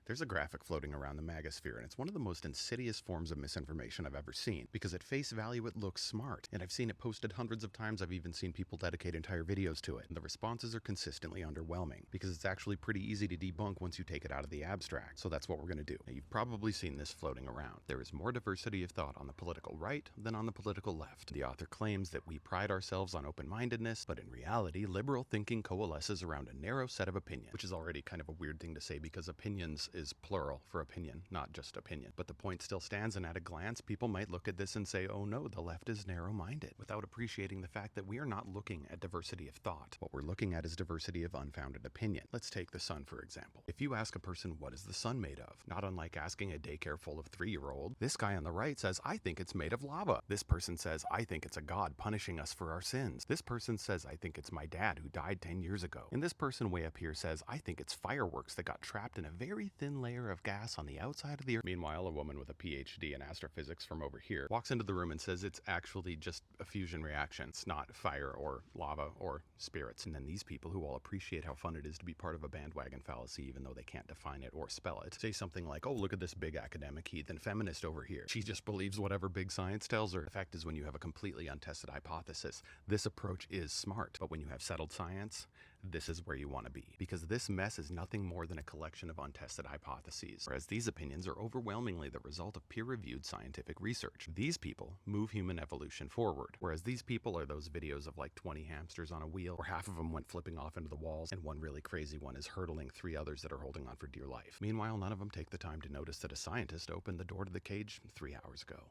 There's a graphic floating around the magosphere, and it's one of the most insidious forms of misinformation I've ever seen, because at face value it looks smart, and I've seen it posted hundreds of times. I've even seen people dedicate entire videos to it, and the responses are consistently underwhelming, because it's actually pretty easy to debunk once you take it out of the abstract. So that's what we're going to do. Now, you've probably seen this floating around. There is more diversity of thought on the political right than on the political left. The author claims that we pride ourselves on open-mindedness, but in reality, liberal thinking coalesces around a narrow set of opinions, which is already kind of a weird thing to say because opinions is plural for opinion, not just opinion. But the point still stands, and at a glance, people might look at this and say, oh no, the left is narrow-minded, without appreciating the fact that we are not looking at diversity of thought. What we're looking at is diversity of unfounded opinion. Let's take the sun, for example. If you ask a person, what is the sun made of? Not unlike asking a daycare full of 3-year-olds, this guy on the right says, I think it's made of lava. This person says, I think it's a god punishing us for our sins. This person says, I think it's my dad who died 10 years ago. And this person way up here says, I think it's fireworks that got trapped in a very thin layer of gas on the outside of the earth. Meanwhile, a woman with a PhD in astrophysics from over here walks into the room and says it's actually just a fusion reaction. It's not fire or lava or spirits. And then these people, who all appreciate how fun it is to be part of a bandwagon fallacy even though they can't define it or spell it, say something like, oh, look at this big academic heathen feminist over here. She just believes whatever big science tells her. The fact is, when you have a completely untested hypothesis, this approach is smart. But when you have settled science, this is where you want to be, because this mess is nothing more than a collection of untested hypotheses, whereas these opinions are overwhelmingly the result of peer-reviewed scientific research. These people move human evolution forward, whereas these people are those videos of like 20 hamsters on a wheel, where half of them went flipping off into the walls, and one really crazy one is hurdling 3 others that are holding on for dear life. Meanwhile, none of them take the time to notice that a scientist opened the door to the cage 3 hours ago.